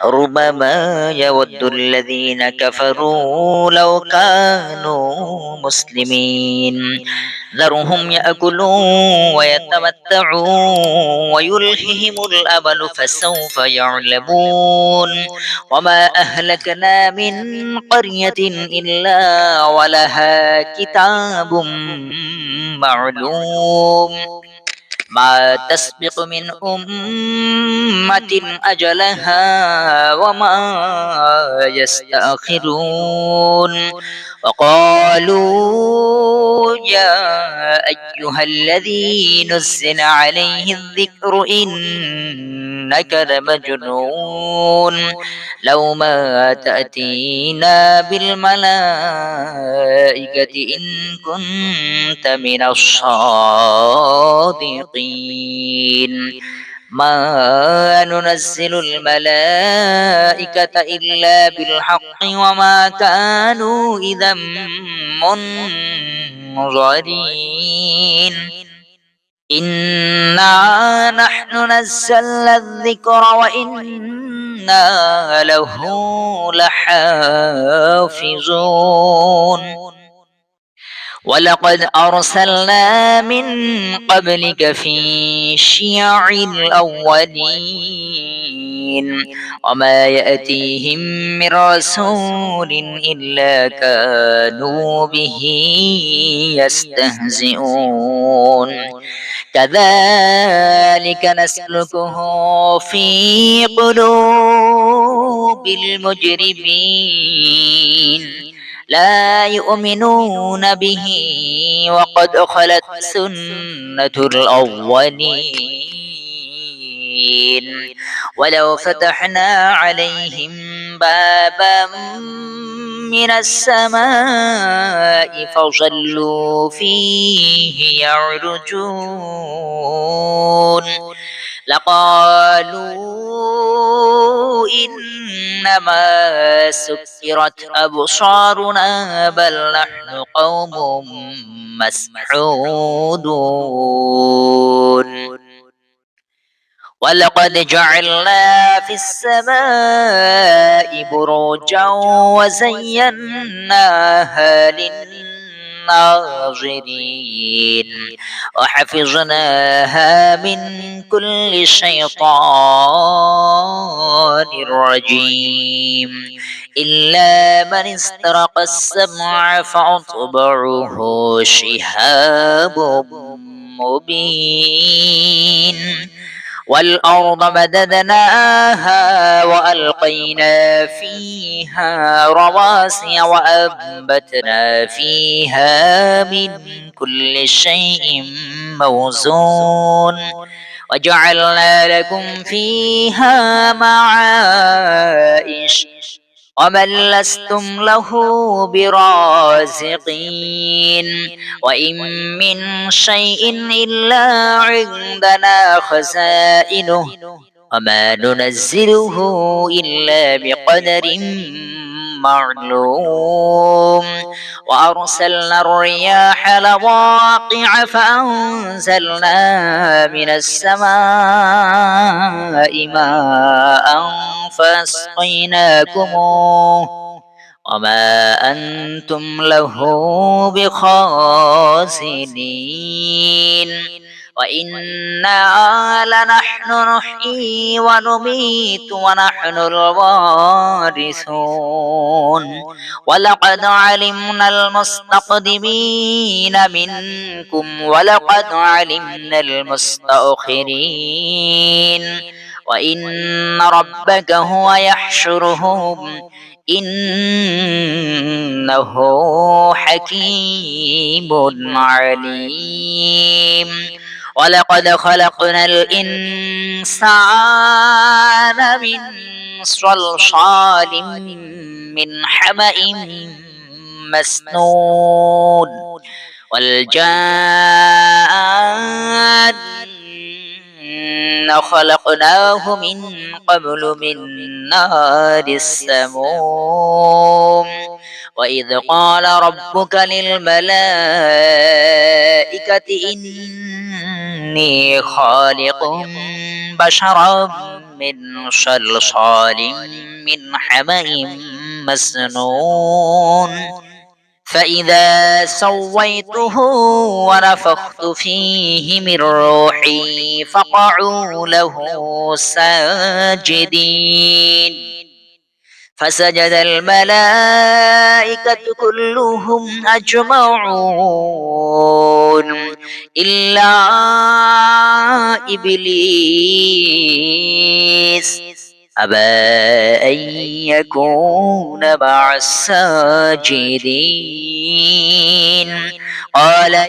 ربما يود الذين كفروا لو كانوا مسلمين ذرهم يأكلوا ويتمتعوا ويلههم الأمل فسوف يعلمون وما أهلكنا من قرية إلا ولها كتاب معلوم ما تسبق من أمة أجلها وما يستأخرون وقالوا يا أيها الذي نزل عليه الذكر إنك لمجنون لو ما تأتينا بالملائكة إن كنت من الصادقين ما ننزل الملائكة إلا بالحق وما كانوا إذا منظرين إنا نحن نزلنا الذكر وإنا له لحافظون ولقد أرسلنا من قبلك في شيع الأولين وما يأتيهم من رسول إلا كانوا به يستهزئون كذلك نسلكه في قلوب المجرمين لا يؤمنون به وقد خلت سنة الأولين ولو فتحنا عليهم بابا من السماء فظلوا فيه يعرجون لقالوا إنما سكرت أبصارنا بل نحن قوم مسحودون ولقد جعلنا في السماء بروجا وزيناها للناظرين وحفظناها من كل شيطان رجيم إلا من استرق السمع فأتبعه شهاب مبين والأرض مددناها وألقينا فيها رواسي وأنبتنا فيها من كل شيء موزون وجعلنا لكم فيها معايش ومن لستم له برازقين وإن من شيء إلا عندنا خزائنه وما ننزله إلا بقدر معلوم وأرسلنا الرياح لواقع فأنزلنا من السماء ماء فأسقيناكموه وما أنتم له بخازنين وإنا لنحن نحيي ونميت ونحن الوارثون ولقد علمنا المستقدمين منكم ولقد علمنا المستأخرين وإن ربك هو يحشرهم إنه حكيم عليم ولقد خلقنا الإنسان من صلصال من حمأ مسنون والجان خلقناه من قبل من نار السموم وإذ قال ربك للملائكة إني خالق بشرا من صلصال من حمأ مسنون فإذا سويته ونفخت فيه من روحي فقعوا له ساجدين فسجد الملائكة كلهم أجمعون إلا إبليس أبى أن يكون مع الساجدين قال